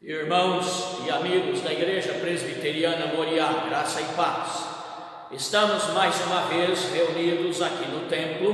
Irmãos e amigos da Igreja Presbiteriana Moriá, graça e paz. Estamos mais uma vez reunidos aqui no templo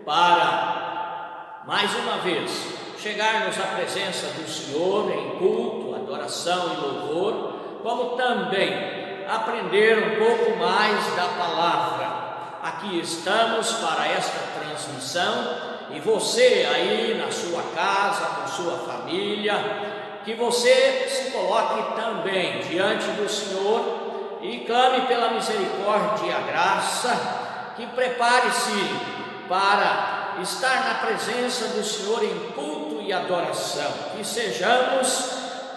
para, mais uma vez, chegarmos à presença do Senhor em culto, adoração e louvor, como também aprender um pouco mais da palavra. Aqui estamos para esta transmissão e você aí na sua casa, com sua família, que você se coloque também diante do Senhor e clame pela misericórdia e a graça, que prepare-se para estar na presença do Senhor em culto e adoração, que sejamos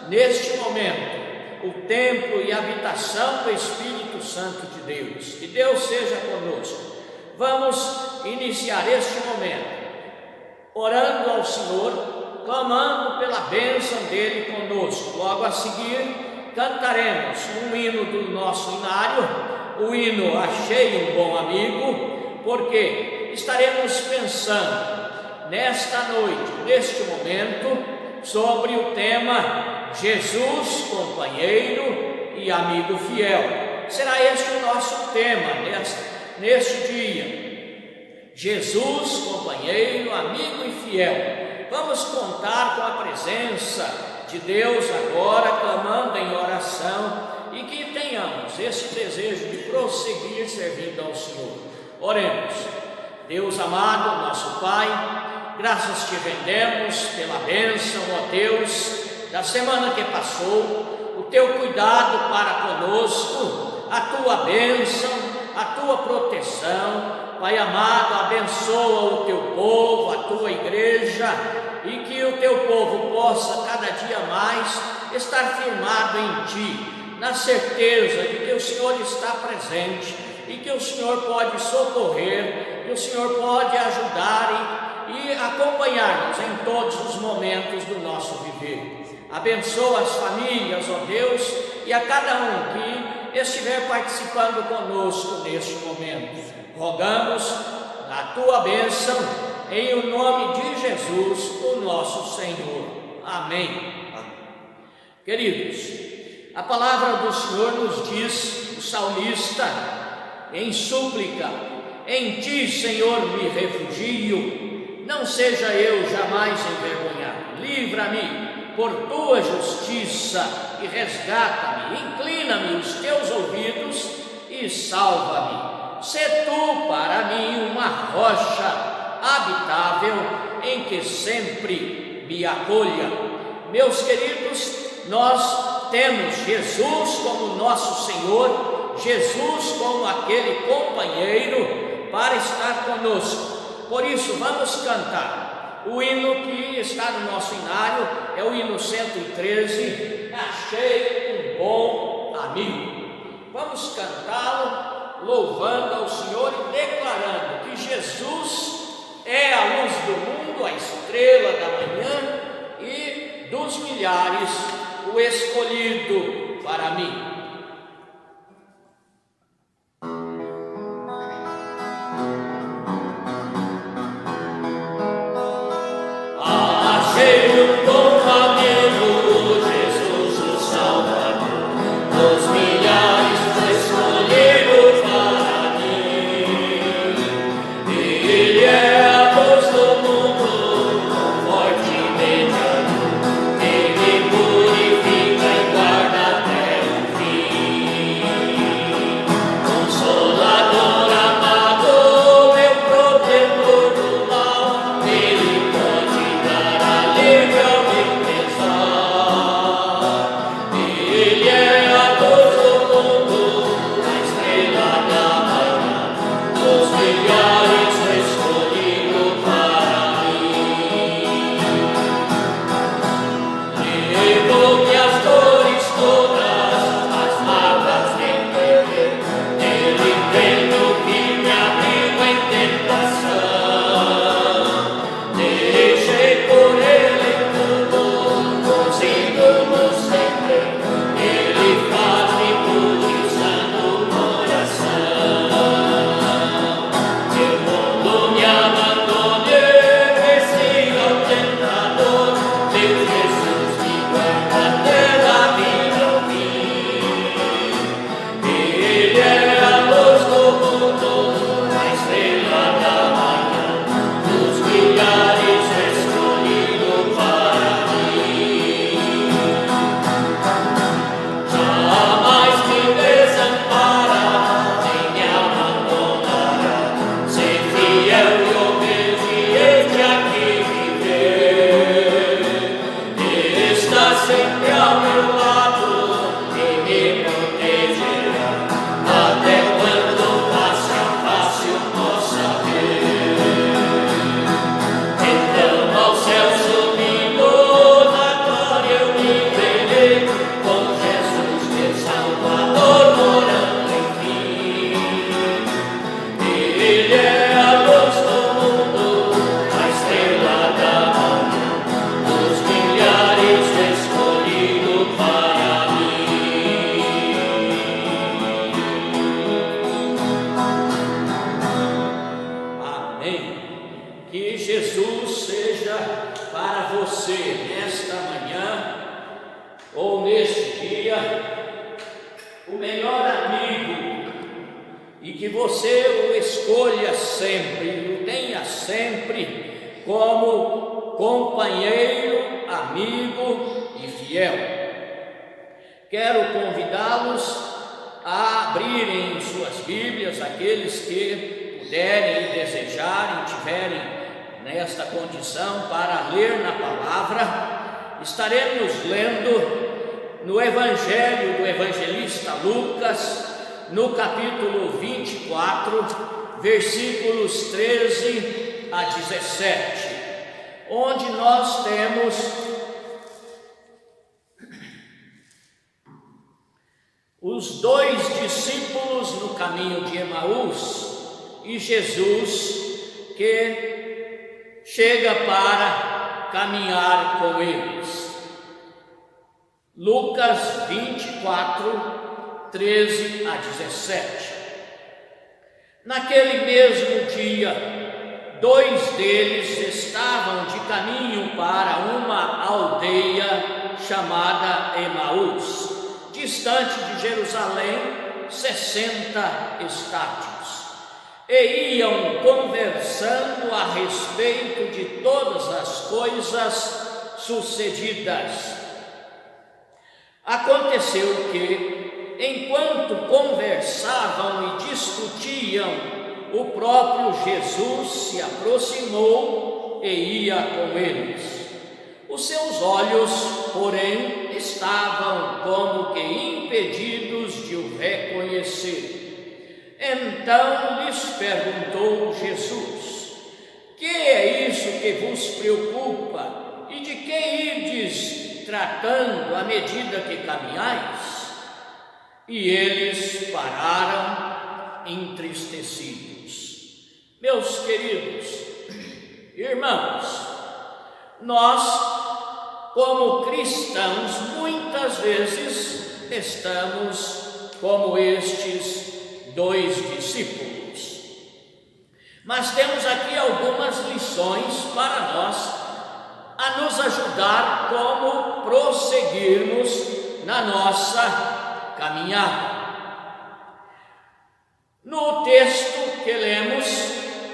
neste momento o templo e a habitação do Espírito Santo de Deus, que Deus seja conosco. Vamos iniciar este momento orando ao Senhor, clamando pela bênção dele conosco. Logo a seguir cantaremos um hino do nosso inário, o hino Achei um Bom Amigo, porque estaremos pensando nesta noite, neste momento, sobre o tema Jesus, companheiro e amigo fiel. Será este o nosso tema neste dia: Jesus, companheiro, amigo e fiel. Vamos contar com a presença de Deus agora, clamando em oração, e que tenhamos esse desejo de prosseguir servindo ao Senhor. Oremos. Deus amado, nosso Pai, graças te rendemos pela bênção, ó Deus, da semana que passou, o teu cuidado para conosco, a tua bênção, a tua proteção. Pai amado, abençoa o teu povo, a tua igreja, e que o teu povo possa cada dia mais estar firmado em ti, na certeza de que o Senhor está presente e que o Senhor pode socorrer, que o Senhor pode ajudar e acompanhar-nos em todos os momentos do nosso viver. Abençoa as famílias, ó Deus, e a cada um que estiver participando conosco neste momento. Rogamos a tua bênção em o nome de Jesus, o nosso Senhor. Amém. Queridos, a palavra do Senhor nos diz, o salmista, em súplica: em ti, Senhor, me refugio, não seja eu jamais envergonhado. Livra-me por tua justiça e resgata-me, inclina-me os teus ouvidos e salva-me. Sê tu para mim uma rocha habitável em que sempre me acolha. Meus queridos, nós temos Jesus como nosso Senhor, Jesus como aquele companheiro para estar conosco. Por isso, vamos cantar o hino que está no nosso inário, é o hino 113, Achei um Bom Amigo. Vamos cantá-lo, louvando ao Senhor e declarando que Jesus é a luz do mundo, a estrela da manhã e dos milhares, o escolhido para mim. Achei um bom amigo, Jesus o Salvador, dos milhares escolhido para mim. Ele é a luz do mundo, com forte mediador, que me purifica e guarda até o fim. sempre ao meu lado e me protegerá, até quando face a face eu possa ver. Então ao céu subindo, na glória eu me verei, com Jesus meu Salvador morando em mim. Ele é a luz do mundo, a estrela da manhã, dos milhares escolhido para mim. Amém. Que Jesus seja para você nesta manhã ou neste dia o melhor amigo, e que você o escolha sempre, o tenha sempre como companheiro, amigo e fiel. Quero convidá-los a abrirem suas Bíblias, aqueles que puderem e desejarem, tiverem nesta condição para ler na palavra. Estaremos lendo no Evangelho do evangelista Lucas, no capítulo 24, versículos 13 a 17, onde nós temos os dois discípulos no caminho de Emaús e Jesus que chega para caminhar com eles. Lucas 24, 13 a 17. Naquele mesmo dia, dois deles estavam de caminho para uma aldeia chamada Emaús, distante de Jerusalém 60 estádios, e iam conversando a respeito de todas as coisas sucedidas. Aconteceu que, enquanto conversavam e discutiam, o próprio Jesus se aproximou e ia com eles. Os seus olhos, porém, estavam como que impedidos de o reconhecer. Então lhes perguntou Jesus: que é isso que vos preocupa? E de que ides tratando à medida que caminhais? E eles pararam entristecidos. Meus queridos irmãos, nós, como cristãos, muitas vezes estamos como estes dois discípulos. Mas temos aqui algumas lições para nós, a nos ajudar como prosseguirmos na nossa caminhada. No texto que lemos,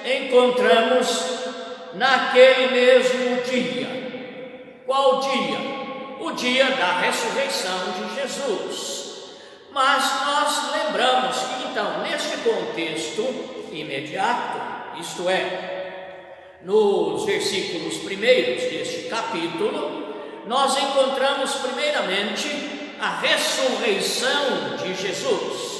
encontramos naquele mesmo dia. Qual dia? O dia da ressurreição de Jesus. Mas nós lembramos que então, neste contexto imediato, isto é, nos versículos primeiros deste capítulo, nós encontramos primeiramente a ressurreição de Jesus.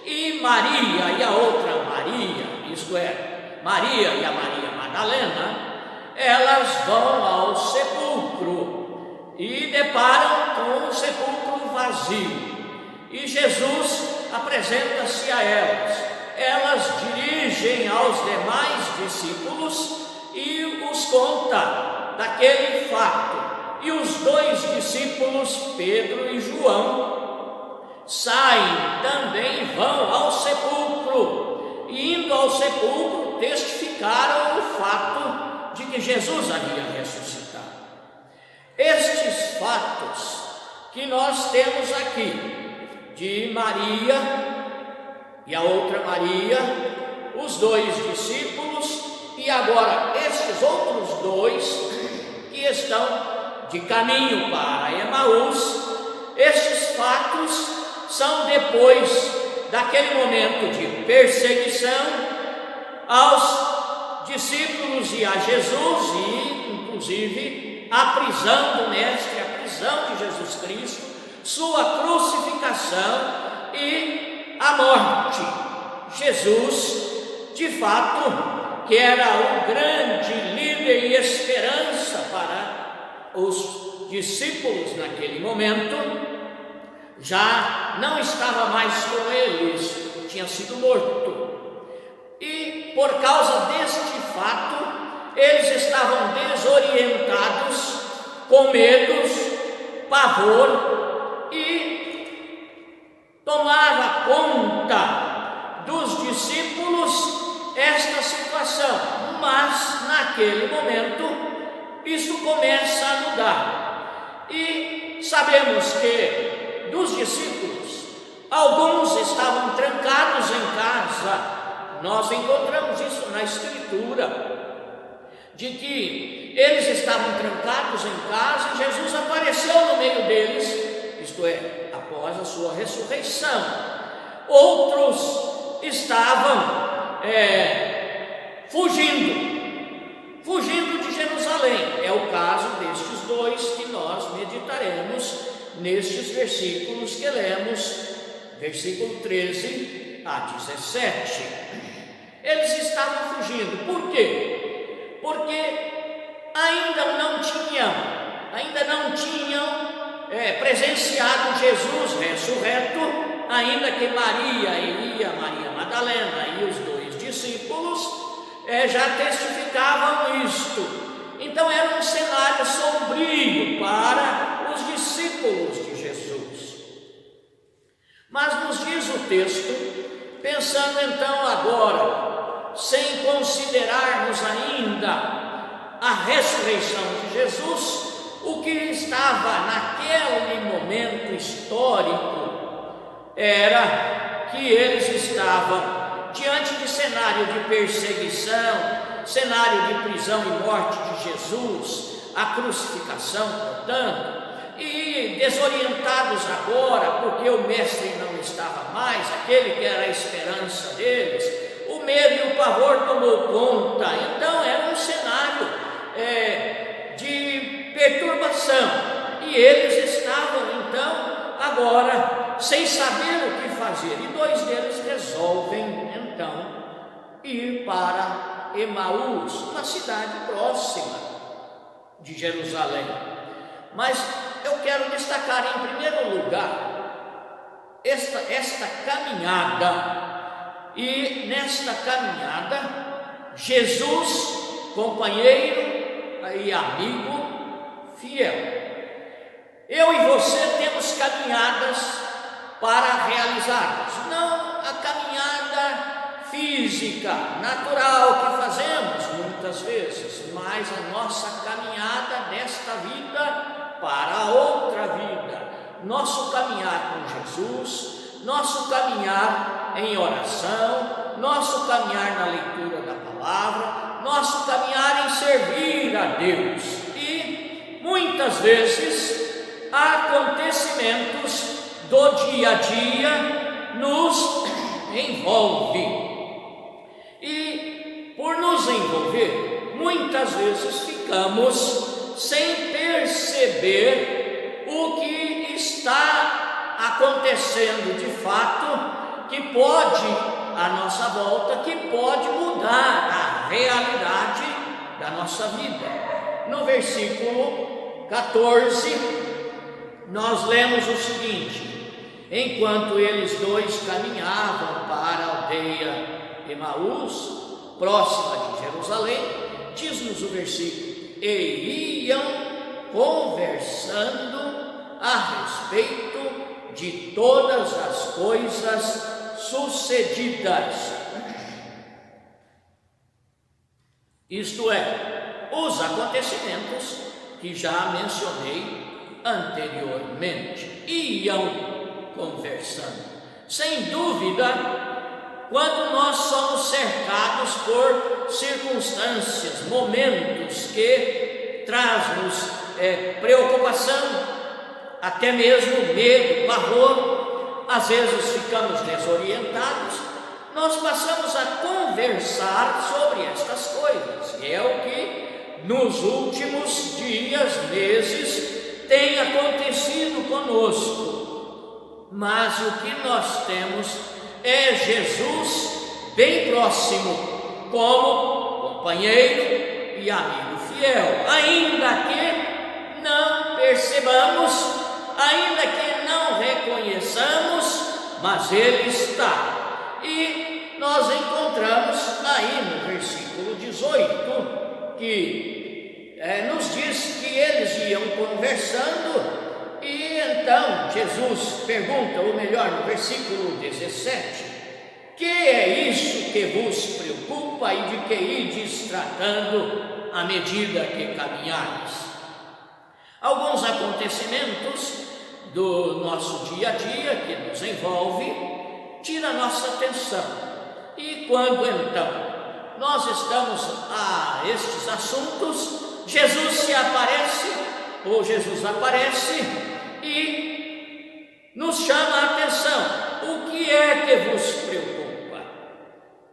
E Maria e a outra Maria, isto é, Maria e a Maria Madalena, elas vão ao sepulcro e deparam com o sepulcro vazio. E Jesus apresenta-se a elas. Elas dirigem aos demais discípulos e os conta daquele fato. E os dois discípulos, Pedro e João, saem também e vão ao sepulcro. E indo ao sepulcro, testificaram o fato de que Jesus havia ressuscitado. Estes fatos que nós temos aqui, de Maria e a outra Maria, os dois discípulos, e agora estes outros dois que estão de caminho para Emaús, estes fatos são depois daquele momento de perseguição aos discípulos e a Jesus, e inclusive a prisão do Mestre, a prisão de Jesus Jesus Cristo, sua crucificação e a morte. Jesus, de fato, que era o grande líder e esperança para os discípulos naquele momento, já não estava mais com eles, tinha sido morto. E por causa deste fato, eles estavam desorientados, com medos, pavor, e tomava conta dos discípulos esta situação. Mas naquele momento, isso começa a mudar. E sabemos que dos discípulos, alguns estavam trancados em casa. Nós encontramos isso na Escritura, de que eles estavam trancados em casa e Jesus apareceu no meio deles, isto é, após a sua ressurreição. Outros estavam fugindo de Jerusalém. É o caso destes dois que nós meditaremos nestes versículos que lemos, versículo 13 a 17. Eles estavam fugindo. Por quê? Porque ainda não tinham presenciado Jesus ressurreto, ainda que Maria Madalena e os dois discípulos já testificavam isto. Então era um cenário sombrio para os discípulos de Jesus. Mas nos diz o texto, pensando então agora, sem considerarmos ainda a ressurreição de Jesus, o que estava naquele momento histórico era que eles estavam diante de cenário de perseguição, cenário de prisão e morte de Jesus, a crucificação, portanto, e desorientados agora, porque o mestre não estava mais, aquele que era a esperança deles, o medo e o pavor tomou conta. Então era um cenário de perturbação, e eles estavam então agora sem saber o que fazer, e dois deles resolvem então ir para Emaús, uma cidade próxima de Jerusalém. Mas eu quero destacar em primeiro lugar esta caminhada. E nesta caminhada, Jesus, companheiro e amigo fiel. Eu e você temos caminhadas para realizarmos, não a caminhada física, natural que fazemos muitas vezes, mas a nossa caminhada desta vida para a outra vida, nosso caminhar com Jesus, nosso caminhar em oração, nosso caminhar na leitura da palavra, nosso caminhar em servir a Deus. E muitas vezes acontecimentos do dia a dia nos envolvem. E por nos envolver, muitas vezes ficamos sem perceber o que está acontecendo de fato, que pode, à nossa volta, que pode mudar a realidade da nossa vida. No versículo 14, nós lemos o seguinte: enquanto eles dois caminhavam para a aldeia Emaús, próxima de Jerusalém, diz-nos o versículo, e iam conversando a respeito de todas as coisas sucedidas. Isto é, os acontecimentos que já mencionei anteriormente. Iam conversando. Sem dúvida, quando nós somos cercados por circunstâncias, momentos que trazem-nos preocupação, até mesmo medo, pavor, às vezes ficamos desorientados, nós passamos a conversar sobre estas coisas, e é o que nos últimos dias, meses, tem acontecido conosco, mas o que nós temos é Jesus bem próximo, como companheiro e amigo fiel, ainda que não percebamos, ainda que não reconheçamos, mas Ele está. E nós encontramos aí no versículo 18 que nos diz que eles iam conversando, e então Jesus pergunta, ou melhor, no versículo 17: que é isso que vos preocupa e de que ides tratando à medida que caminhais? Alguns acontecimentos do nosso dia a dia que nos envolve tira nossa atenção, e quando então nós estamos a estes assuntos, Jesus se aparece, ou Jesus aparece e nos chama a atenção. O que é que vos preocupa?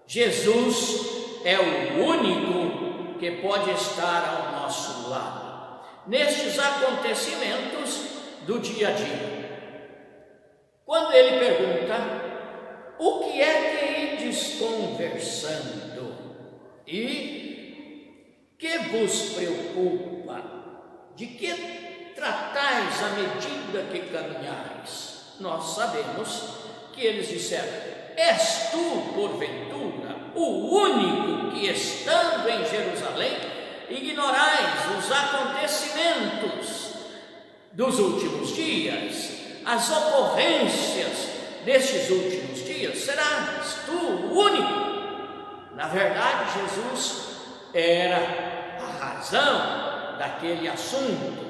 Jesus é o único que pode estar ao nosso lado nestes acontecimentos do dia a dia. Quando ele pergunta: o que é que ides conversando e que vos preocupa? De que tratais à medida que caminhais? Nós sabemos que eles disseram: és tu, porventura, o único que, estando em Jerusalém, ignorais os acontecimentos dos últimos dias, as ocorrências destes últimos dias? Serás tu o único? Na verdade, Jesus era a razão daquele assunto.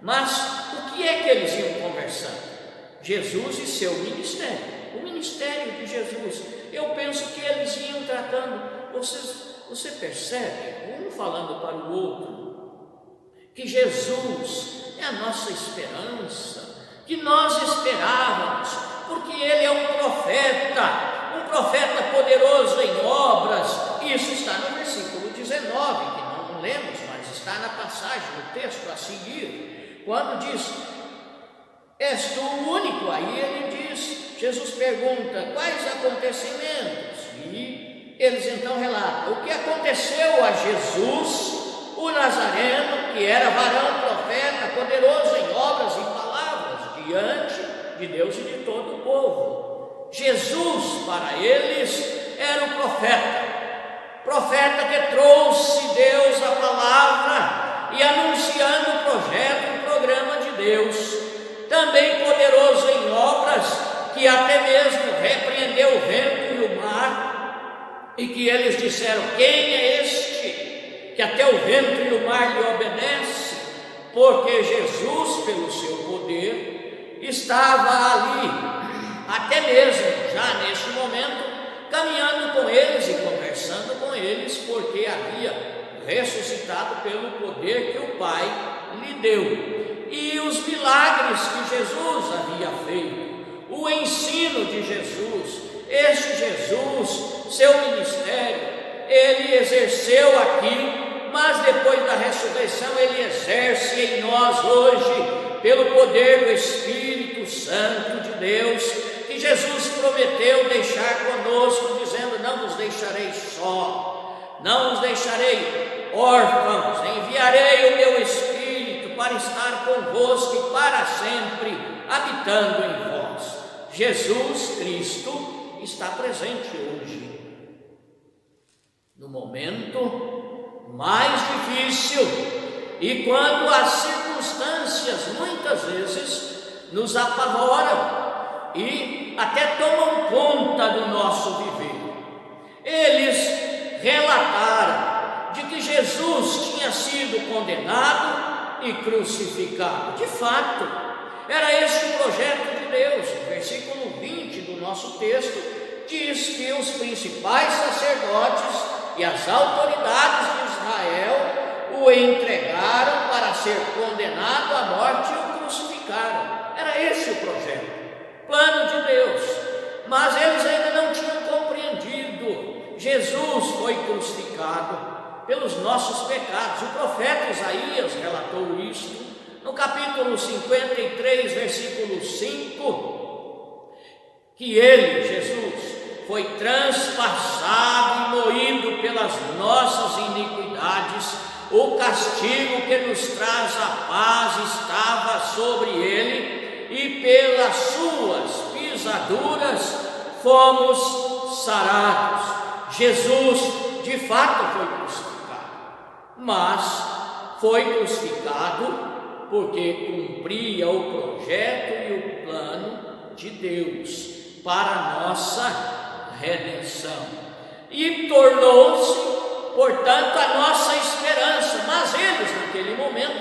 Mas o que é que eles iam conversando? Jesus e seu ministério, o ministério de Jesus. Eu penso que eles iam tratando. Você percebe, um falando para o outro, que Jesus é a nossa esperança, que nós esperávamos, porque Ele é um profeta poderoso em obras. Isso está no versículo 19, que não lemos, mas está na passagem, no texto a seguir, quando diz: és tu o único? Aí ele diz, Jesus pergunta: quais acontecimentos? E eles então relatam o que aconteceu a Jesus, o Nazareno, que era varão profeta, poderoso em obras e palavras, diante de Deus e de todo o povo. Jesus, para eles, era o profeta que trouxe Deus a palavra e anunciando o projeto, o programa de Deus. Também poderoso em obras, que até mesmo repreendeu o vento e o mar, e que eles disseram: quem é este que até o vento e o mar lhe obedece? Porque Jesus, pelo seu poder, estava ali, até mesmo já neste momento, caminhando com eles e conversando com eles, porque havia ressuscitado pelo poder que o Pai lhe deu. E os milagres que Jesus havia feito, o ensino de Jesus, este Jesus, seu ministério, ele exerceu aqui, mas depois da ressurreição ele exerce em nós hoje, pelo poder do Espírito Santo de Deus, que Jesus prometeu deixar conosco, dizendo: não vos deixarei só, não vos deixarei órfãos, enviarei o meu Espírito para estar convosco e para sempre, habitando em vós. Jesus Cristo está presente hoje, no momento mais difícil, e quando as circunstâncias muitas vezes nos apavoram e até tomam conta do nosso viver. Eles relataram de que Jesus tinha sido condenado e crucificado. De fato, era esse o projeto de Deus. O versículo 20 do nosso texto diz que os principais sacerdotes e as autoridades de Israel o entregaram para ser condenado à morte e o crucificaram. Era esse o projeto, plano de Deus. Mas eles ainda não tinham compreendido. Jesus foi crucificado pelos nossos pecados. O profeta Isaías relatou isto no capítulo 53, versículo 5, que ele, Jesus, foi transpassado e moído pelas nossas iniquidades, o castigo que nos traz a paz estava sobre ele, e pelas suas pisaduras fomos sarados. Jesus de fato foi crucificado, mas foi crucificado porque cumpria o projeto e o plano de Deus para a nossa redenção, e tornou-se, portanto, a nossa esperança. Mas eles, naquele momento,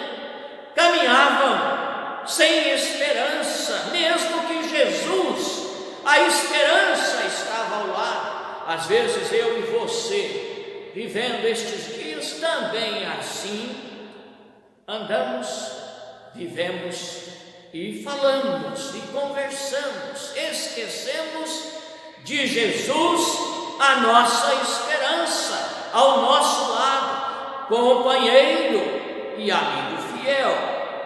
caminhavam sem esperança, mesmo que Jesus, a esperança, estava ao lado. Às vezes eu e você, vivendo estes dias também assim, andamos, vivemos e falamos e conversamos, esquecemos de Jesus, a nossa esperança, ao nosso lado, companheiro e amigo fiel.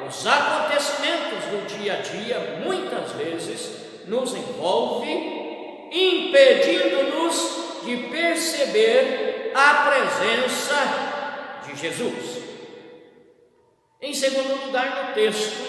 Os acontecimentos do dia a dia muitas vezes nos envolvem, impedindo-nos de perceber a presença de Jesus. Em segundo lugar, no texto,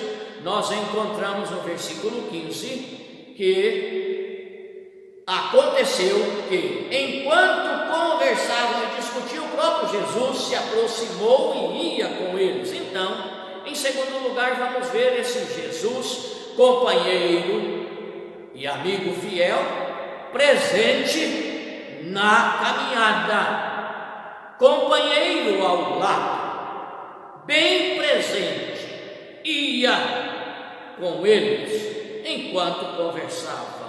nós encontramos no versículo 15 que aconteceu que, enquanto conversavam e discutiam, o próprio Jesus se aproximou e ia com eles. Então, em segundo lugar, vamos ver esse Jesus, companheiro e amigo fiel, presente na caminhada, companheiro ao lado, bem presente, ia com eles enquanto conversavam.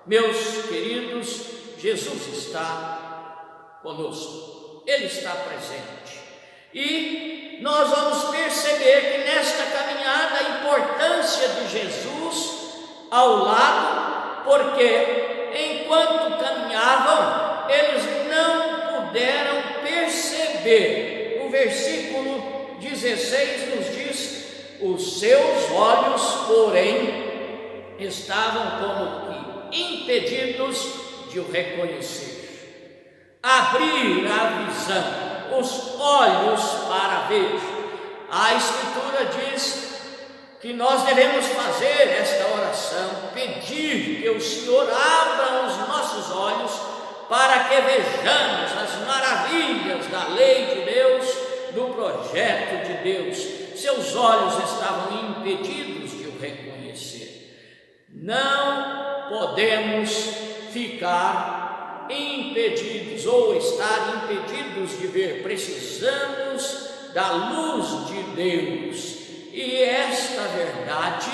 Meus queridos, Jesus está conosco, Ele está presente, e nós vamos perceber que nesta caminhada a importância de Jesus ao lado, porque enquanto caminhavam, eles não puderam perceber. O versículo 16 nos diz: os seus olhos, porém, estavam como que impedidos de o reconhecer. Abrir a visão, os olhos para ver. A Escritura diz que nós devemos fazer esta oração, pedir que o Senhor abra os nossos olhos para que vejamos as maravilhas da lei de Deus, do projeto de Deus. Seus olhos estavam impedidos de o reconhecer. Não podemos ficar impedidos ou estar impedidos de ver. Precisamos da luz de Deus, e esta verdade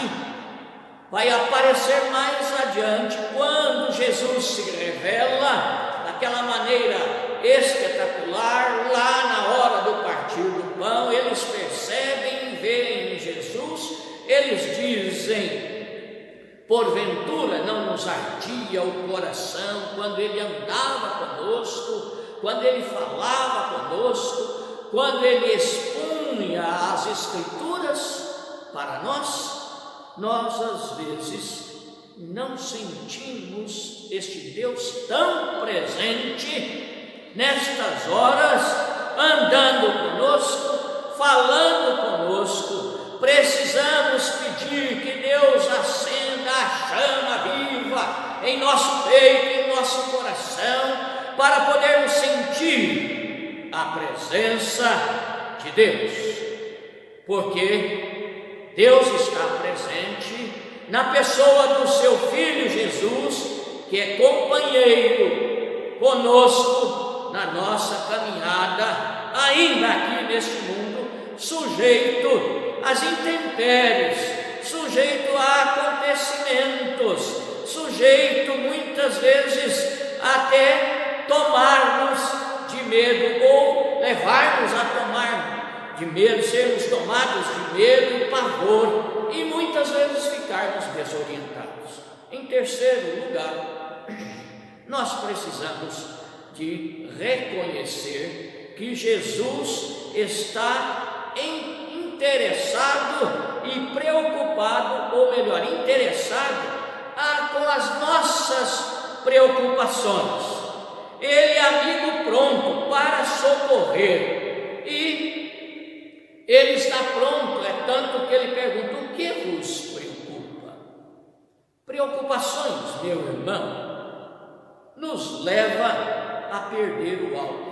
vai aparecer mais adiante, quando Jesus se revela daquela maneira espetacular, lá na hora do partir do pão. Eles percebem, veem Jesus, eles dizem: porventura não nos ardia o coração quando Ele andava conosco, quando Ele falava conosco, quando Ele expunha as Escrituras para nós? Nós às vezes não sentimos este Deus tão presente nestas horas, andando conosco, falando conosco. Precisamos pedir que Deus acenda a chama viva em nosso peito, em nosso coração, para podermos sentir a presença de Deus, porque Deus está presente na pessoa do seu Filho Jesus, que é companheiro conosco na nossa caminhada, ainda aqui neste mundo, sujeito às intempéries, sujeito a acontecimentos, sujeito muitas vezes até tomarmos de medo, ou levar-nos a tomar de medo, sermos tomados de medo e pavor, e muitas vezes ficarmos desorientados. Em terceiro lugar, nós precisamos de reconhecer que Jesus está interessado e preocupado, ou melhor, interessado com as nossas preocupações. Ele é amigo pronto para socorrer, e ele está pronto, é tanto que ele pergunta: o que vos preocupa? Preocupações, meu irmão, nos leva a perder o alvo.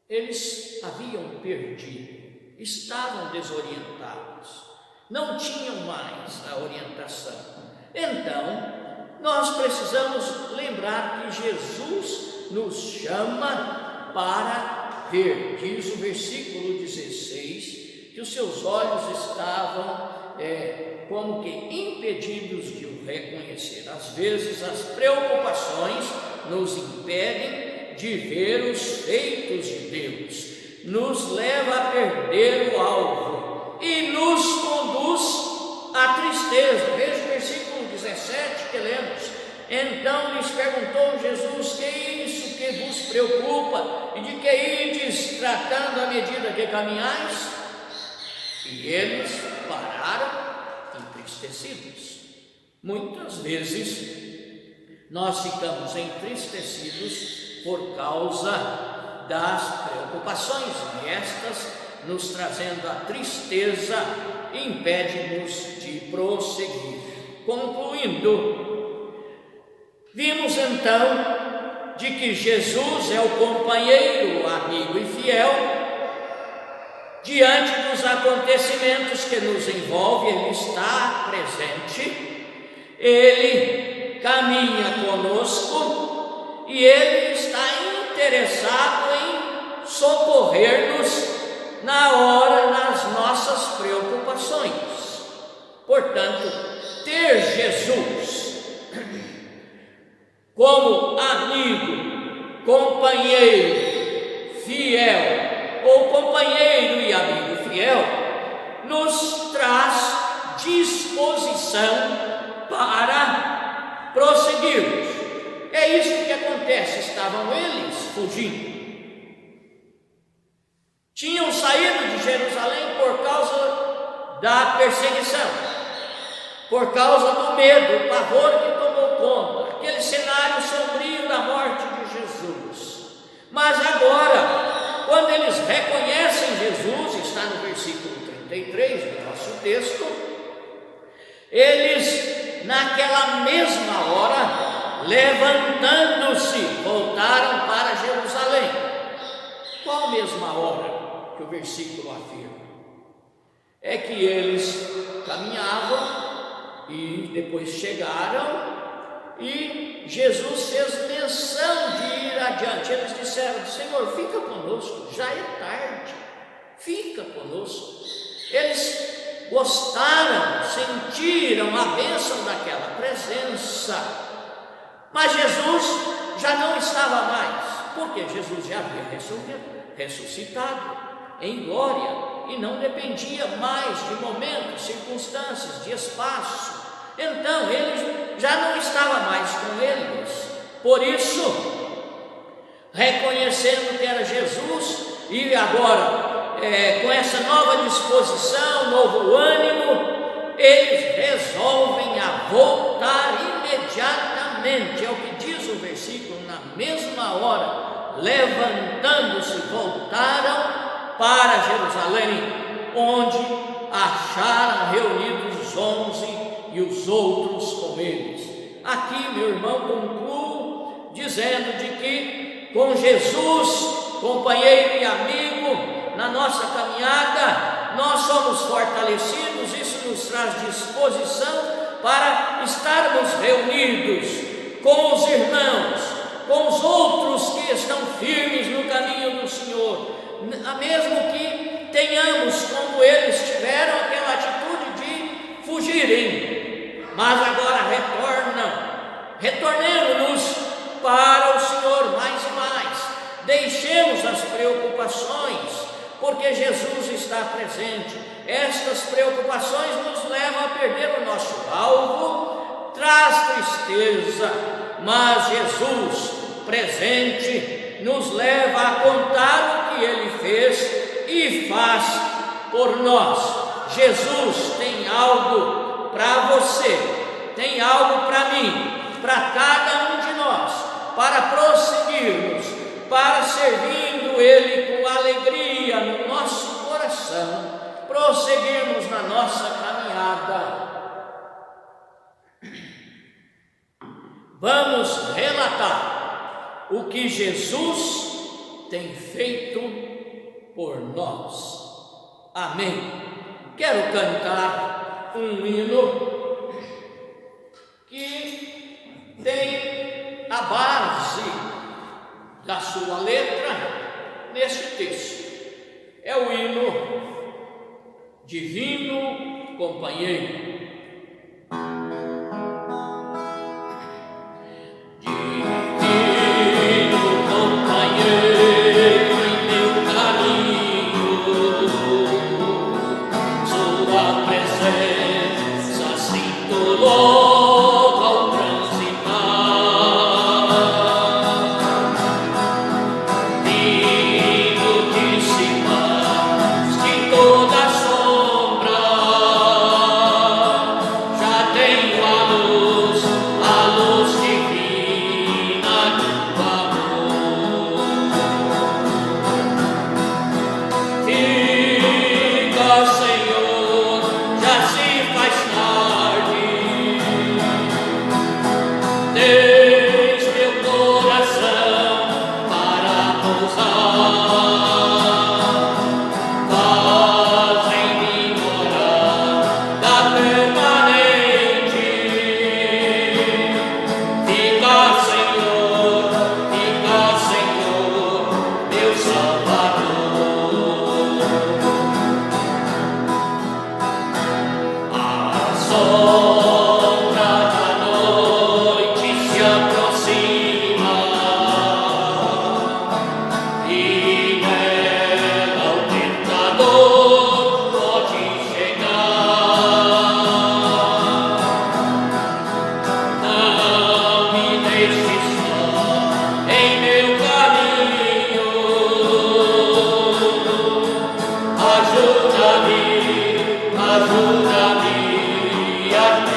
Eles haviam perdido, estavam desorientados, não tinham mais a orientação. Então, nós precisamos lembrar que Jesus nos chama para ver. Diz o versículo 16 que os seus olhos estavam como que impedidos de o reconhecer. Às vezes as preocupações nos impedem de ver os feitos de Deus, nos leva a perder o alvo e nos conduz à tristeza. Veja o versículo 17 que lemos: então lhes perguntou Jesus: que é isso que vos preocupa? E de que ides tratando à medida que caminhais? E eles pararam entristecidos. Muitas vezes nós ficamos entristecidos por causa das preocupações, e estas, nos trazendo a tristeza, impede-nos de prosseguir. Concluindo, vimos então de que Jesus é o companheiro, amigo e fiel. Diante dos acontecimentos que nos envolvem, Ele está presente, Ele caminha conosco e Ele está interessado em socorrer-nos na hora das nossas preocupações. Portanto, ter Jesus como amigo, companheiro, fiel, ou companheiro e amigo fiel, nos traz disposição para prosseguirmos. É isso que acontece. Estavam eles fugindo, tinham saído de Jerusalém por causa da perseguição, por causa do medo, o pavor que tomou conta, aquele cenário sombrio da morte de Jesus. Mas agora, quando eles reconhecem Jesus, está no versículo 33 do nosso texto, eles, naquela mesma hora, levantando-se, voltaram para Jerusalém. Qual mesma hora que o versículo afirma? É que eles caminhavam e depois chegaram, e Jesus fez menção de ir adiante. Eles disseram: Senhor, fica conosco, já é tarde, fica conosco. Eles gostaram, sentiram a bênção daquela presença, mas Jesus já não estava mais, porque Jesus já havia ressuscitado em glória e não dependia mais de momentos, circunstâncias, de espaço. Então ele já não estava mais com eles. Por isso, reconhecendo que era Jesus, e agora com essa nova disposição, novo ânimo, eles resolvem a voltar imediatamente. É o que diz o versículo: na mesma hora, levantando-se, voltaram para Jerusalém, onde acharam reunidos os 11 e os outros com eles. Aqui, meu irmão, concluo dizendo de que com Jesus, companheiro e amigo, na nossa caminhada, nós somos fortalecidos. Isso nos traz disposição para estarmos reunidos com os irmãos, com os outros que estão firmes no caminho do Senhor, mesmo que tenhamos, como eles tiveram, aquela atitude de fugirem, mas agora retornemos para o Senhor mais e mais. Deixemos as preocupações, porque Jesus está presente. Estas preocupações nos levam a perder o nosso alvo, traz tristeza, mas Jesus presente nos leva a contar o que Ele fez e faz por nós. Jesus tem algo para você, tem algo para mim, para cada um de nós, para prosseguirmos, para servindo Ele com alegria no nosso coração, prosseguirmos na nossa caminhada. Vamos relatar o que Jesus tem feito por nós. Amém. Quero cantar um hino que tem a base da sua letra nesse texto. É o hino Divino Companheiro. Ajuda-me a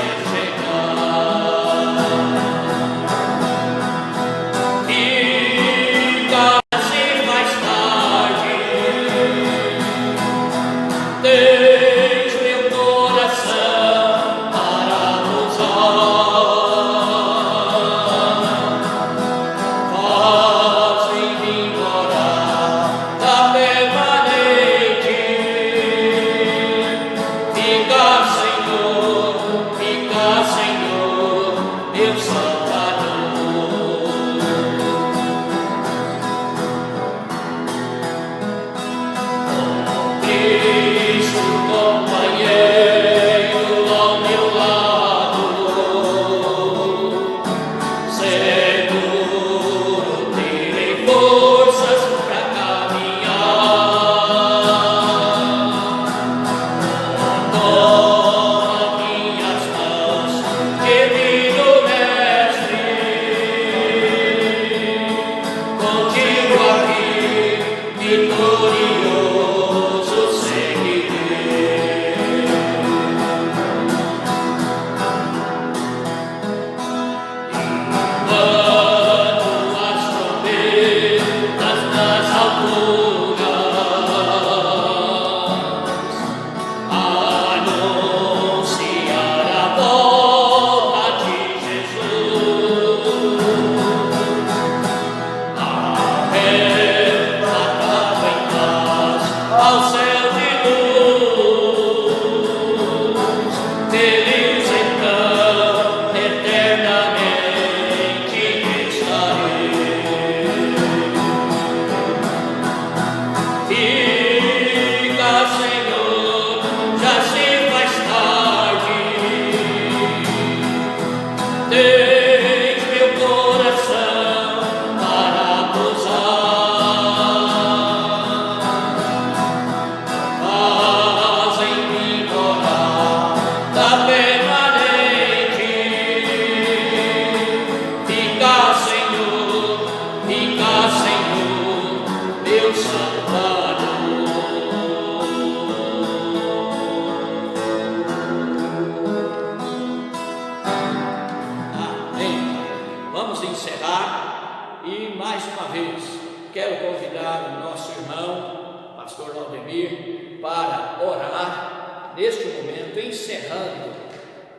mais uma vez, quero convidar o nosso irmão, pastor Laudemir, para orar neste momento, encerrando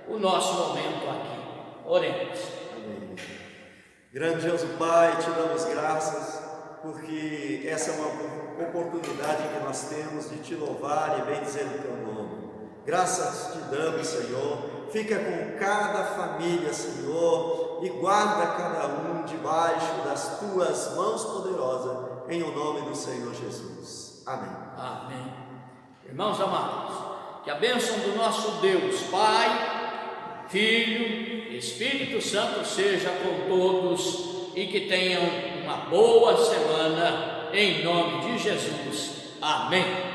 o nosso momento aqui. Oremos. Amém. Grandioso Pai, te damos graças, porque essa é uma oportunidade que nós temos de te louvar e bendizer o teu nome. Graças te damos, Senhor. Fica com cada família, Senhor, e guarda cada um debaixo das tuas mãos poderosas, em o nome do Senhor Jesus. Amém. Amém. Irmãos amados, que a bênção do nosso Deus, Pai, Filho e Espírito Santo seja com todos e que tenham uma boa semana, em nome de Jesus. Amém.